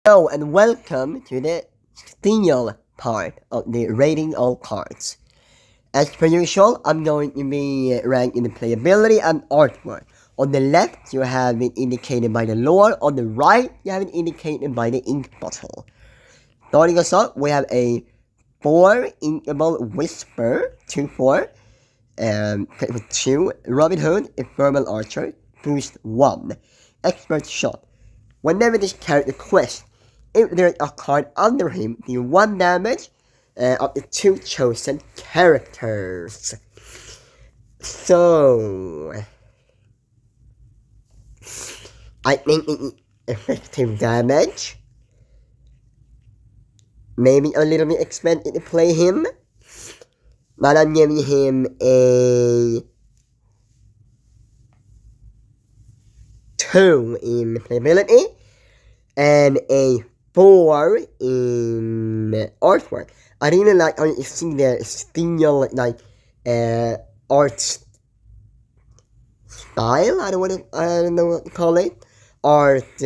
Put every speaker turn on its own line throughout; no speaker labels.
Hello and welcome to the steel part of the rating all cards. As per usual, I'm going to be ranking the playability and artwork. On the left, you have it indicated by the lore. On the right, you have it indicated by the ink bottle. Starting us off, we have a 4 Inkable Whisper, 2-4, 2, Robin Hood, Ephemeral Archer, boost 1, Expert Shot. Whenever this character quests, if there's a card under him, deal 1 damage of the 2 chosen characters. So, I think it's effective damage. Maybe a little bit expensive to play him, but I'm giving him a 2 in playability and a 4 in artwork. I really like how you see the steel art style. I don't know what to call it. Art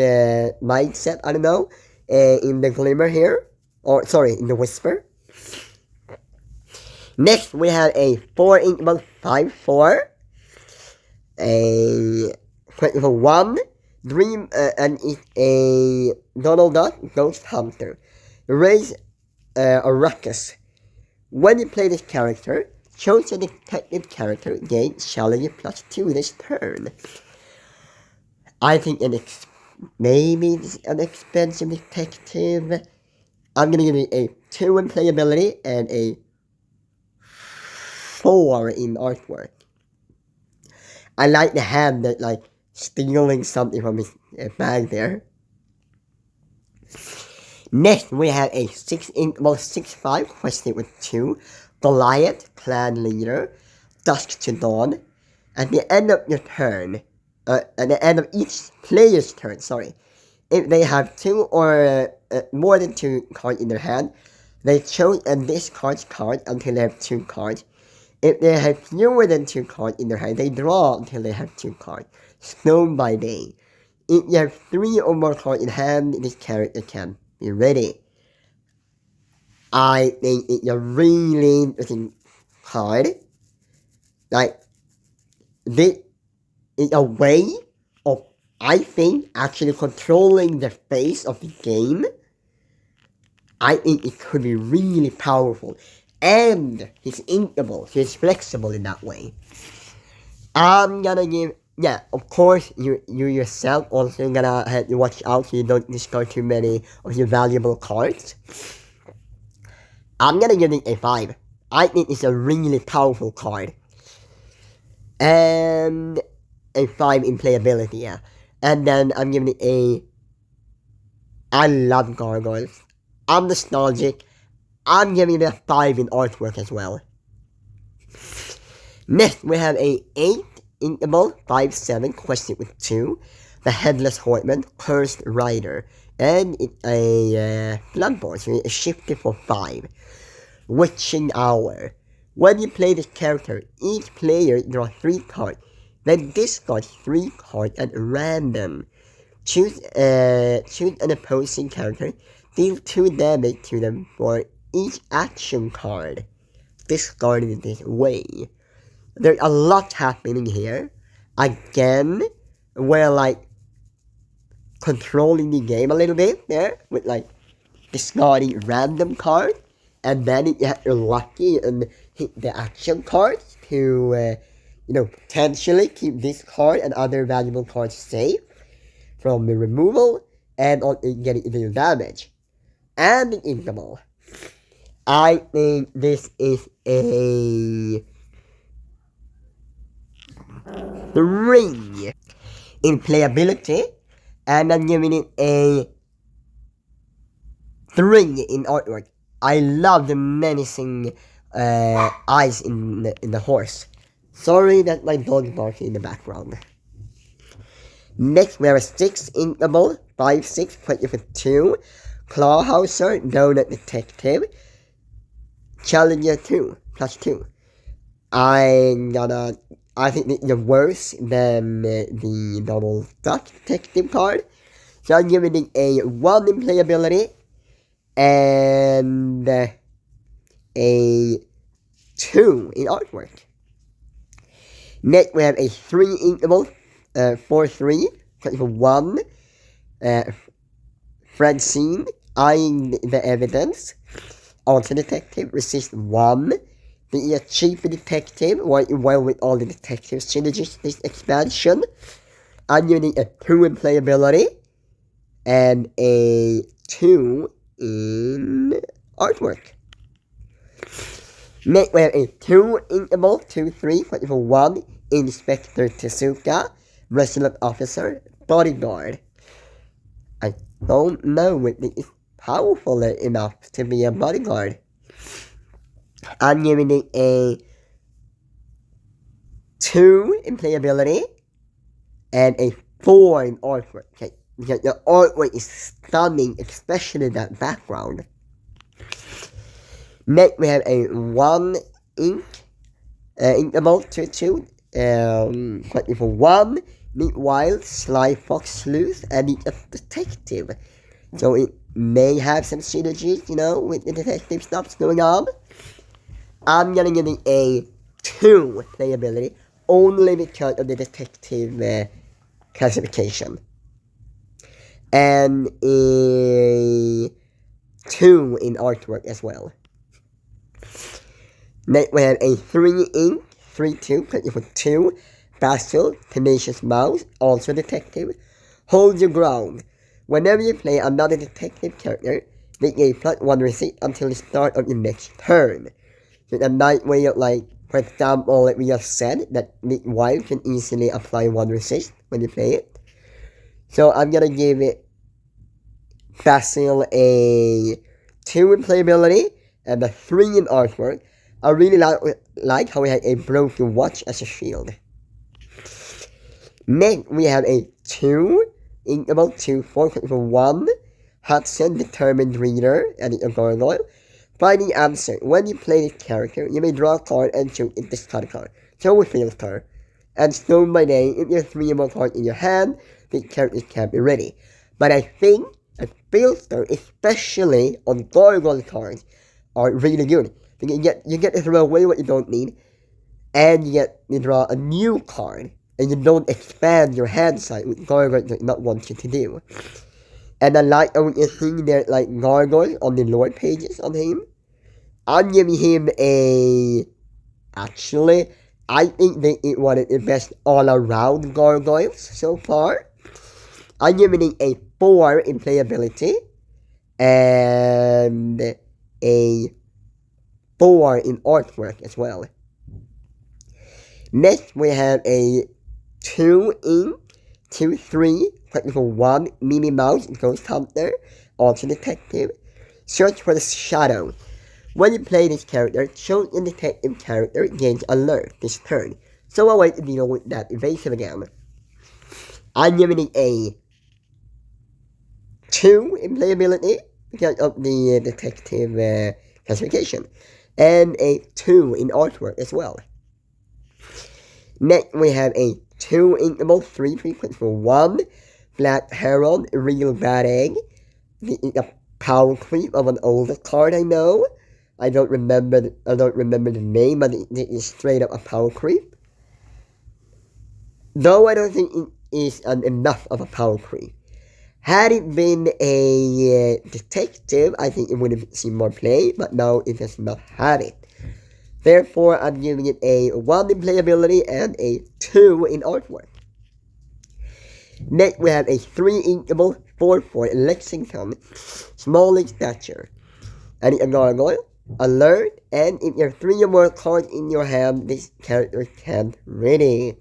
mindset. I don't know. In the glimmer here, or sorry, in the whisper. Next, we have a 4 inkable 5-4, a 1 dream, and it's a Donald Duck Ghost Hunter. Raise a ruckus. When you play this character, choose a detective character, gain challenge +2 this turn. I think maybe an expensive detective. I'm gonna give it a 2 in playability and a 4 in artwork. I like the hand that stealing something from his bag there. Next, we have a 6-5 question with 2 Goliath clan leader, Dusk to Dawn. At the end of your turn, at the end of each player's turn, if they have 2 or more than 2 cards in their hand, they choose and discard cards until they have 2 cards. If they have fewer than 2 cards in their hand, they draw until they have 2 cards. Snow by day. If you have 3 or more cards in hand, this character can be ready. I think it's a really interesting card. This is a way of, I think, actually controlling the face of the game. I think it could be really powerful. And he's inkable, so he's flexible in that way. I'm gonna give, of course, you yourself also gonna have to watch out so you don't discard too many of your valuable cards. I'm gonna give it a 5. I think it's a really powerful card. And a 5 in playability, yeah. And then I'm giving it I love gargoyles. I'm nostalgic. I'm giving it a 5 in artwork as well. Next, we have a 8 inkable 5-7 question with 2. The Headless Horseman, Cursed Rider. And it's a Bloodborne, so it's shifted for 5. Witching Hour. When you play this character, each player draws 3 cards. Then discard 3 cards at random. Choose an opposing character. Deal 2 damage to them for each action card. Discarded this way. There's a lot happening here. Again, we're controlling the game a little bit there with discarding random cards, and then if you're lucky and hit the action cards to potentially keep this card and other valuable cards safe from the removal and on getting into damage. And the inkable. I think this is a 3 in playability, and I'm giving it a 3 in artwork. I love the menacing eyes in the horse. Sorry that my dog is barking in the background. Next, we have a 6 inkable 5-6 question for 2 Clawhauser Donut Detective. Challenger 2 +2. I think you're worse than the double duck detective card. So I'm giving it a 1 in playability and a 2 in artwork. Next we have a 3 inkable, 4-3, 1, Francine, eyeing the evidence. Also detective, resist 1. The chief detective, working well with all the detective synergies this expansion. I'm using a 2 in playability and a 2 in artwork. Next we have a 2 inkable, 2-3, 1, Inspector Tezuka, Resident Officer, Bodyguard. I don't know if it is powerful enough to be a bodyguard. I'm giving it a 2 in playability and a 4 in artwork. Okay, because the artwork is stunning, especially that background. Next we have a 1 inkable 2-2, 1, Meanwhile, Sly Fox Sleuth, and it's a detective. So it may have some synergies, with the detective stuff going on. I'm gonna give it a 2 playability, only because of the detective classification. And a 2 in artwork as well. Next we have a 3 ink, 3-2, 2, Basil, Tenacious Mouse, also detective. Hold your ground. Whenever you play another detective character, they gain +1 receipt until the start of your next turn. So a nice way of, for example, like we just said, that Meanwhile can easily apply 1 resist when you play it. So I'm gonna give it Basil a 2 in playability and a 3 in artwork. I really like how we had a broken watch as a shield. Next, we have a 2 inkable 2-4, 1, Determined Reader, and a gargoyle. Find the answer. When you play this character, you may draw a card and choose a discard a card. So we filter. And Stone by Day, if you have 3 or more cards in your hand, the character can be ready. But I think a filter, especially on gargoyle cards, are really good. You get to throw away what you don't need, and you draw a new card, and you don't expand your hand size, which gargoyle does not want you to do. And I like what you're seeing there, gargoyle on the lore pages on him. I'm giving him actually, I think they is one of the best all-around gargoyles so far. I'm giving it a 4 in playability, and a 4 in artwork as well. Next, we have a 2 ink, 2-3, 1, Minnie Mouse, Ghost Hunter, also detective. Search for the shadow. When you play this character, chosen detective character gains alert this turn. So I'll wait to deal with that evasive again. I'm giving it a 2 in playability because of the detective classification, and a 2 in artwork as well. Next, we have a 2 inkable 3-1, Black Heron, Real Bad Egg. This is a power creep of an older card I know. I don't remember the name, but it is straight up a power creep. Though I don't think it is enough of a power creep. Had it been a detective, I think it would have seen more play, but now it has not had it. Therefore, I'm giving it a 1 in playability and a 2 in artwork. Next, we have a 3 inkable 4-4 Lexington, small in stature. And a gargoyle, alert, and if you have 3 or more cards in your hand, this character can ready.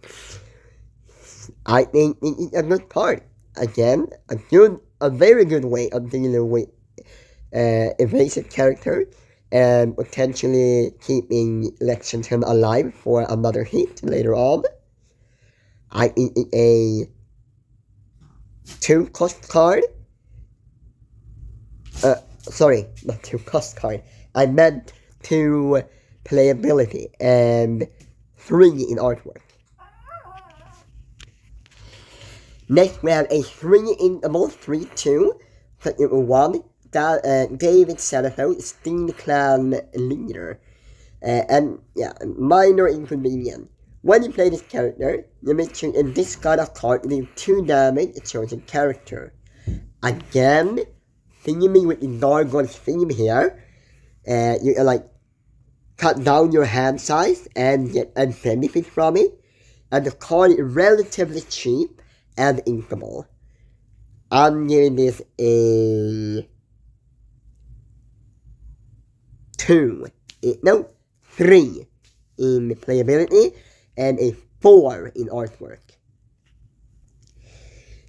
I think it is a good card. Again, a very good way of dealing with evasive character and potentially keeping Lexington alive for another hit later on. I think it's a 2 cost card. Sorry, not 2 cost card. I meant 2 playability and 3 in artwork. Next, we have a 3-inkable 3-2. Click number 1. David Satterfield, Steam Clan leader. And yeah, minor inconvenience. When you play this character, you may choose a discard a card dealing 2 damage to chosen character. Again, theming with the Gargoyle theme here. You can like cut down your hand size and get a benefit from it. And the card is relatively cheap and inkable. I'm giving this a 3 in playability and a 4 in artwork.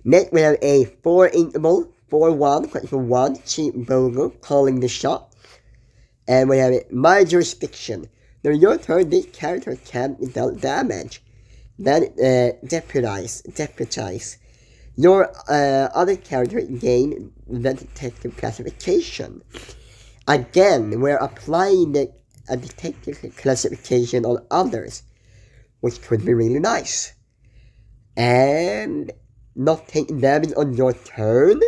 Next we have a 4-inkable 4-1, click for 1, cheap Bogo, calling the shot. And we have a my jurisdiction. During your turn, this character can deal damage. Then deputize. Your other character gain the detective classification. Again, we're applying a detective classification on others, which could be really nice. And not taking damage on your turn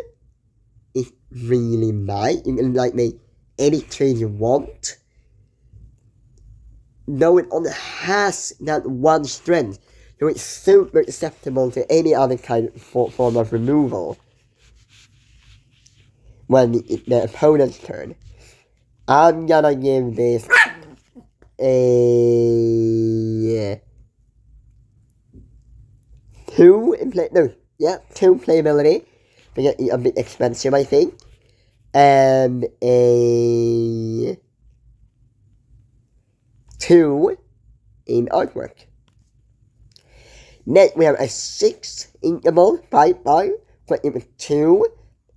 is really nice. You can like make any trade you want. Though it only has that 1 strength, so it's super acceptable to any other kind of form of removal when the opponent's turn. I'm gonna give this a 2 in play. No, yeah, 2 playability. Because it's a bit expensive, I think. And a 2 in artwork. Next, we have a 6-inkable 5-5. Click with 2.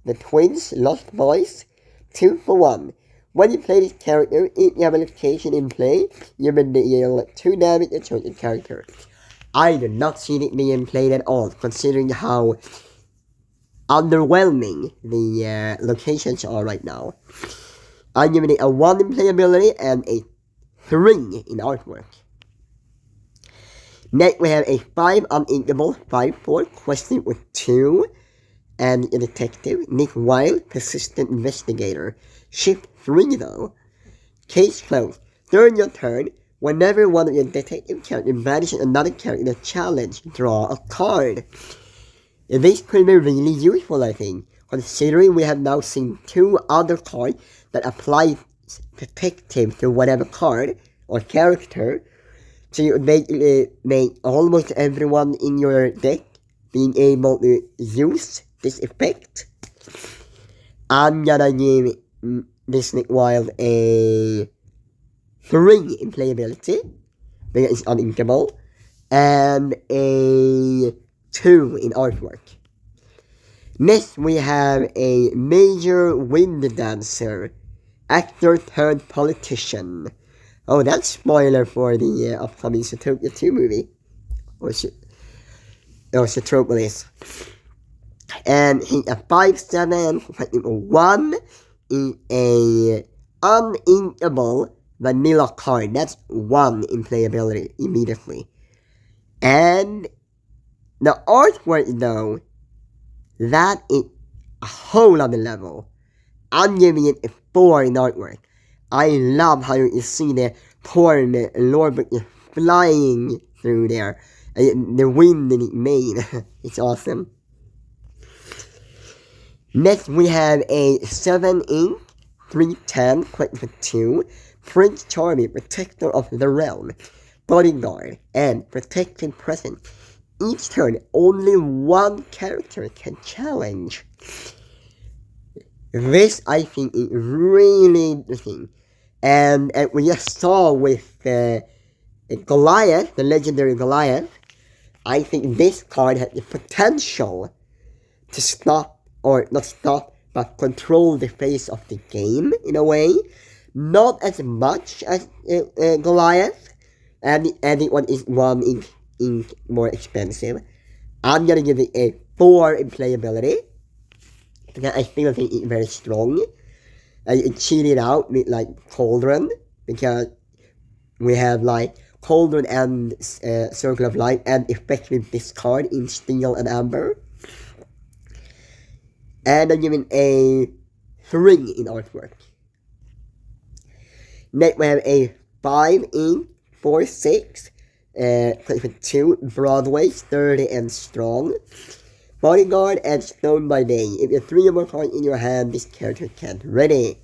The twins, Lost Boys. 2 for 1. When you play this character, if you have a location in play, you may deal 2 damage to chosen character. I do not see it being played at all, considering how underwhelming the locations are right now. I'm giving it a 1 in playability and a 3 in artwork. Next, we have a 5 uninkable 5-4, questing with 2, and a detective, Nick Wilde, persistent investigator. Shift 3 though. Case closed. During your turn, whenever one of your detective characters banishes another character in a challenge, draw a card. This could be really useful, I think, considering we have now seen 2 other cards that apply detective to whatever card or character. So you make almost everyone in your deck being able to use this effect. I'm gonna give this Nick Wilde a 3 in playability, because it's uninkable, and a 2 in artwork. Next, we have a major wind dancer, actor turned politician. Oh, that's spoiler for the upcoming Zootopia 2 movie. Or Zootropolis. And he's a 5-7, 1 in a uninkable vanilla card. That's 1 in playability immediately. And the artwork though, that is a whole other level. I'm giving it a 4 in artwork. I love how you see the torn Lorcana flying through there. The wind in it made. It's awesome. Next, we have a 7-ink 3-10, click for 2. Prince Charming, protector of the realm, bodyguard, and protecting present. Each turn, only 1 character can challenge. This, I think, is really interesting. And we just saw with Goliath, the legendary Goliath, I think this card has the potential to stop, or not stop, but control the face of the game in a way. Not as much as Goliath, and the other one is 1 in more expensive. I'm gonna give it a 4 in playability, because I still think it's very strong. I cheated out with like Cauldron, because we have like Cauldron and Circle of Light, and effectively discard in Steel and Amber. And I'm giving a 3 in artwork. Next we have a 5 in 4/6. Place with 2, Broadway, sturdy and strong. Bodyguard and Stone by Day. If you have 3 or more cards in your hand, this character can't ready.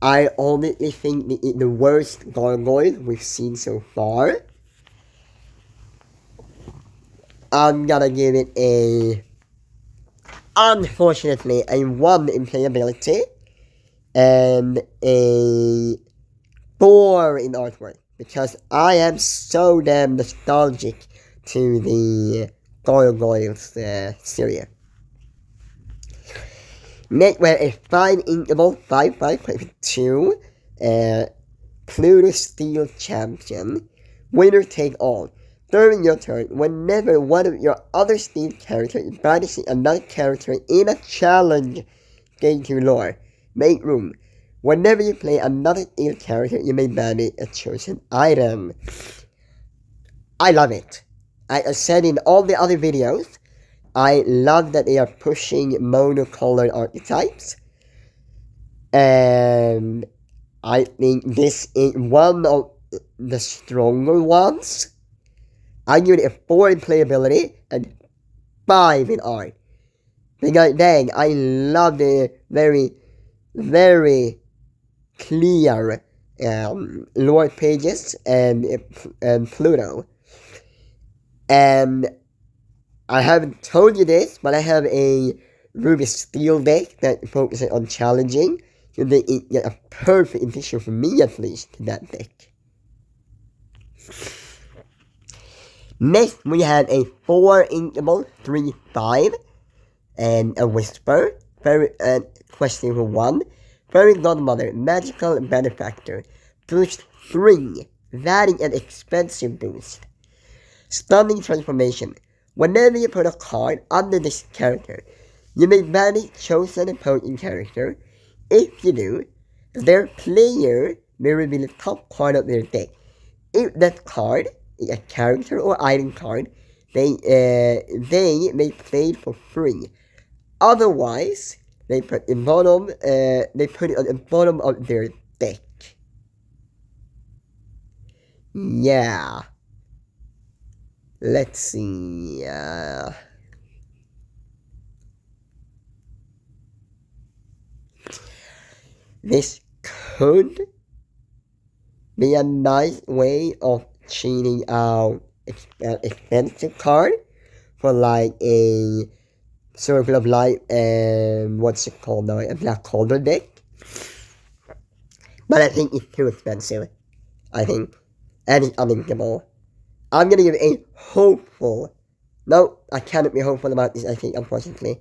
I honestly think this is the worst gargoyle we've seen so far. I'm gonna give it a, unfortunately, a 1 in playability and a 4 in artwork, because I am so damn nostalgic to the Gargoyles series. Next, we have a 5 inkable 5/5 with 2 Pluto Steel Champion. Winner take all. During your turn, whenever one of your other Steel characters is banishing another character in a challenge game to lore, make room. Whenever you play another Steel character, you may banish a chosen item. I love it. I said in all the other videos, I love that they are pushing monocolored archetypes. And I think this is one of the stronger ones. I give it a 4 in playability and 5 in art. Because dang, I love the very, very clear lore pages and Pluto. And I haven't told you this, but I have a Ruby Steel deck that focuses on challenging. So they get a perfect addition for me, at least, to that deck. Next, we have a 4 inkable 3/5 and a Whisper. Question for 1. Fairy Godmother, Magical Benefactor. Boost 3. That is an expensive boost. Stunning Transformation. Whenever you put a card under this character, you may banish chosen opponent character. If you do, their player may reveal the top card of their deck. If that card is a character or item card, they may play it for free. Otherwise, they put it on the bottom of their deck. Yeah. Let's see. This could be a nice way of cheating out expensive card for like a Circle of Light and what's it called now, a Black Cauldron deck. But I think it's too expensive. I think. And it's uninkable. I'm gonna give it a hopeful. No, I cannot be hopeful about this, I think, unfortunately.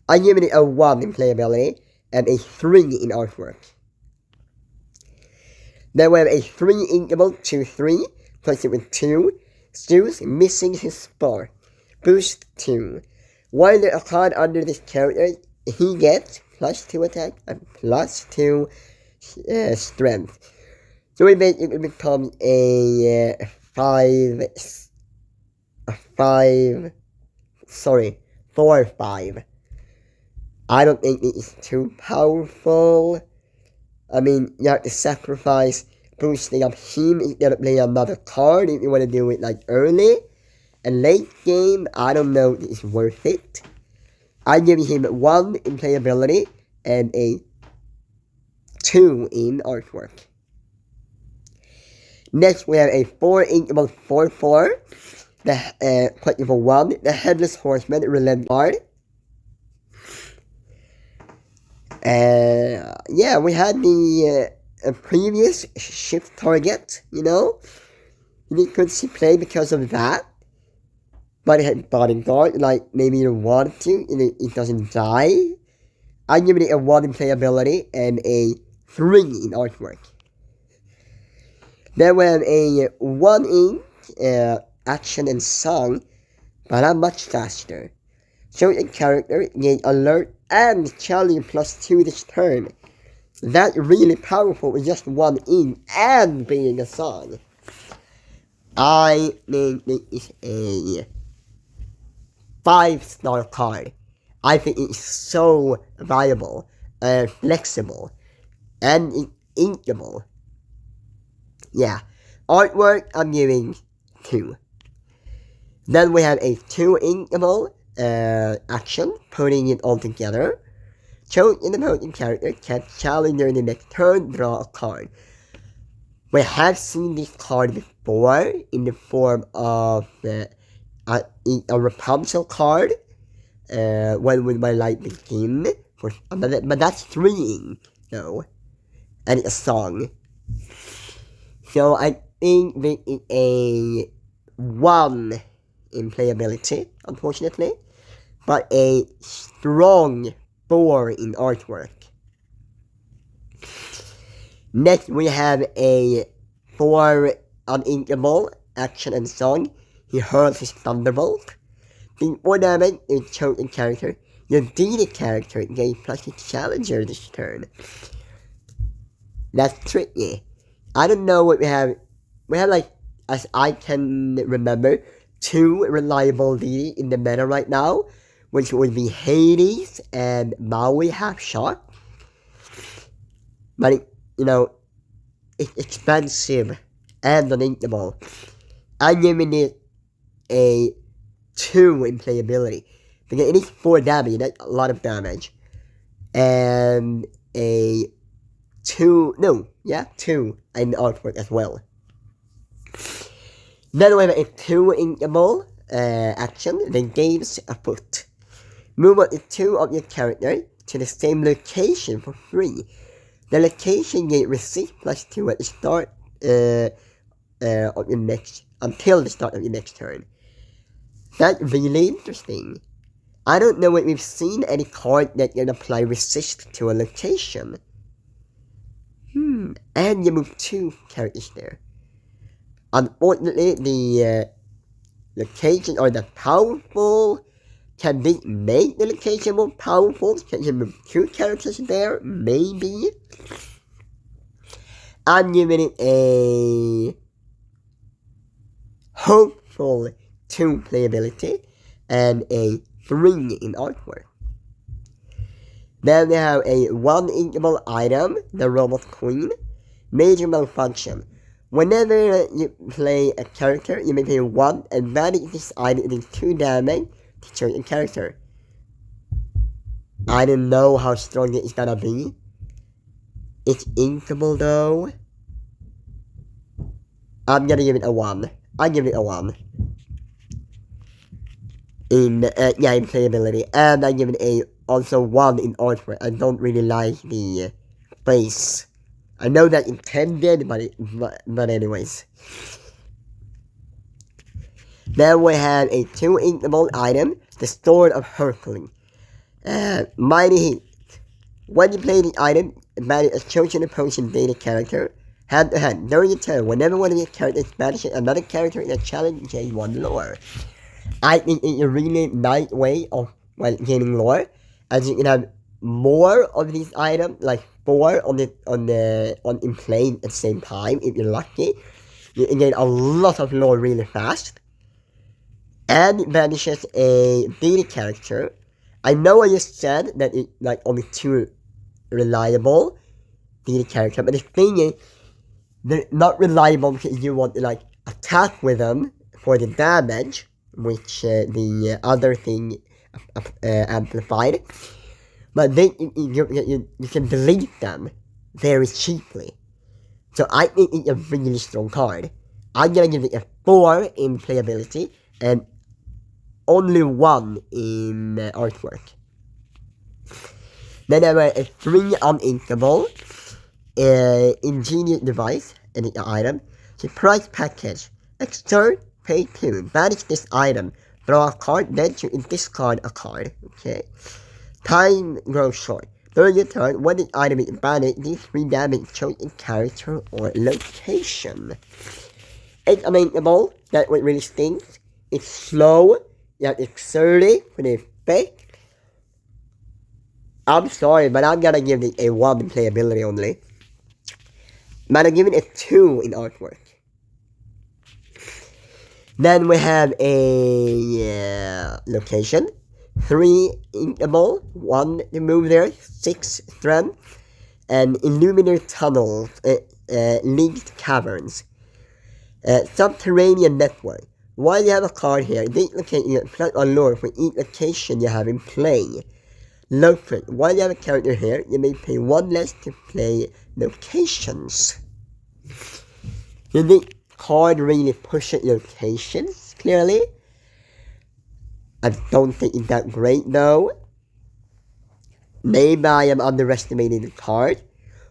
I'm giving it a 1 in playability and a 3 in artwork. Then we have a 3 inkable 2/3, place it with 2. Zeus missing his spark. Boost 2. While there a card under this character, he gets +2 attack and +2 strength. So it becomes a 4/5. I don't think it is too powerful. I mean, you have to sacrifice boosting up him instead of playing another card if you want to do it like early. And late game, I don't know if it's worth it. I'm giving him 1 in playability and a 2 in artwork. Next, we have a 4 inkable 4/4. Question for 1. The Headless Horseman Relent card. Yeah, we had the previous shift target, you know. You could see play because of that. But it had bodyguard, like maybe you want to, it doesn't die. I'm giving it a 1 in playability and a 3 in artwork. Then we have a 1 in action and song, but I'm much faster. So a character gain alert and challenge +2 this turn. That's really powerful with just 1 in and being a song. I think it is a 5-star card. I think it's so viable, flexible, and inkable. Yeah, artwork I'm giving 2. Then we have a 2 inkable action, putting it all together. Choose an opposing character can challenge during the next turn, draw a card. We have seen this card before in the form of a Rapunzel card when Will My Light Begin, but that's 3 ink, though, and it's a song. So I think this is a 1 in playability, unfortunately, but a strong 4 in artwork. Next, we have a 4 uninkable action and song. He hurls his thunderbolt. In 4 damage, a chosen character. Your defeated character gains plus a challenger this turn. That's tricky. I don't know what we have. We have, like, as I can remember, 2 reliable DD in the meta right now, which would be Hades and Maui Half Shot. But it's expensive and uninkable. I'm giving it a 2 in playability because it is 4 damage, that's a lot of damage, and a 2 in artwork as well. Then we have a 2 inkable action, the game's afoot. Move on 2 of your character to the same location for free. The location gain receive +2 at the start of your next until the start of your next turn. That's really interesting. I don't know if we've seen any card that can apply resist to a location. And you move 2 characters there. Unfortunately, the locations are that powerful. Can they make the location more powerful? Can you move 2 characters there? Maybe. I'm giving it a hopeful 2 playability and a 3 in artwork. Then we have a 1 inkable item, the Robot Queen. Major malfunction. Whenever you play a character, you may pay 1 and manage this item in 2 damage to certain character. I don't know how strong it is gonna be. It's inkable though. I'm gonna give it a 1. I give it a 1. In playability, and I give it a also 1 in artwork. I don't really like the face. I know that intended, but anyways. Then we have a 2 inkable item, the Sword of Hercules. Mighty Hit. When you play the item, manage a chosen opponent data character hand to hand. During your turn, whenever one of your characters banishes another character in a challenge, gain 1 lore. I think it's a really nice way of gaining lore, as you can have more of these items, like 4 in play at the same time. If you're lucky, you can gain a lot of lore really fast. And it banishes a daily character. I know I just said that it's like only 2 reliable daily character, but the thing is, they're not reliable because you want to like attack with them for the damage, which the other thing amplified. But then you can delete them very cheaply. So I think it's a really strong card. I'm gonna give it a 4 in playability and only 1 in artwork. Then I have a 3 uninkable ingenious device, and item. Surprise package. Extort, pay 2. Banish this item. Draw a card, then you discard a card. Okay. Time grows short. During your turn, when the item is banished, these 3 damage chosen character or location. It's uninkable. That what really stinks. It's slow. Yeah, it's 30 for the effect. I'm sorry, but I'm gonna give it a 1 in playability only. But I'm giving it 2 in artwork. Then we have a location. 3 inkable, 1 to move there, 6 strength, and Illuminator Tunnels, Linked Caverns, Subterranean Network. While you have a card here, this location you plug on lore for each location you have in play. Locate. While you have a character here, you may pay 1 less to play locations. So this card really pushes locations, clearly. I don't think it's that great though. Maybe I am underestimating the card.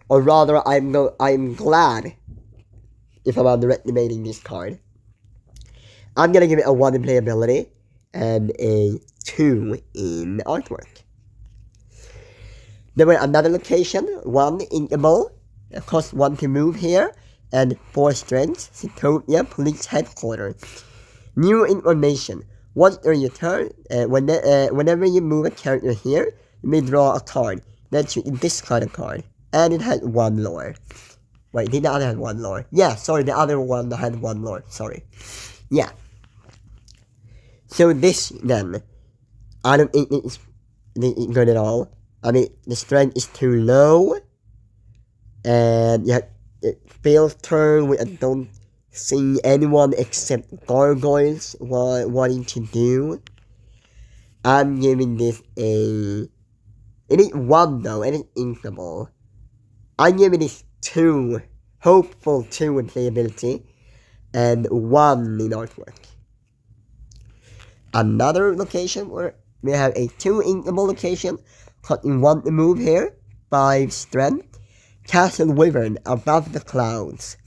Or rather, I'm glad if I'm underestimating this card. I'm gonna give it a 1 in playability and a 2 in artwork. There were another location, 1 inkable, cost 1 to move here, and 4 strength, Citopia Police Headquarters. New information. Once during your turn, whenever you move a character here, you may draw a card. Then you discard a card. And it had 1 lore. Wait, did the other have 1 lore? Yeah, sorry, the other one had 1 lore, sorry. Yeah. So this, then, I don't think it's good at all. I mean, the strength is too low. And yeah, it fails turn, I don't see anyone except gargoyles wanting to do. I'm giving this a... It is 1 though, it is inkable. I'm giving this 2, hopeful 2 in playability, and 1 in artwork. Another location where we have a 2 inkable location, cutting 1 to move here, 5 strength, Castle Wyvern above the clouds.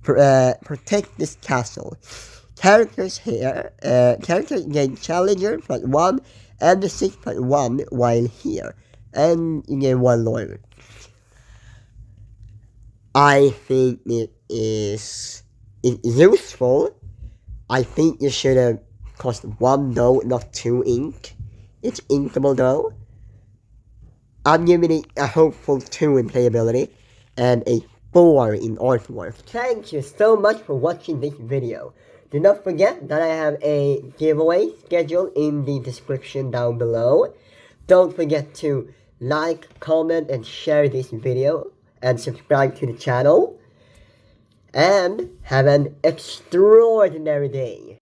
Protect this castle. Characters here, characters gain Challenger +1 and the 6 +1 while here, and you get 1 lawyer. I think it is useful. I think you should have cost 1 though, not 2 ink. It's inkable though. I'm giving it a hopeful 2 in playability and a 4 in artwork. Thank you so much for watching this video. Do not forget that I have a giveaway scheduled in the description down below. Don't forget to like, comment, and share this video, and subscribe to the channel. And have an extraordinary day.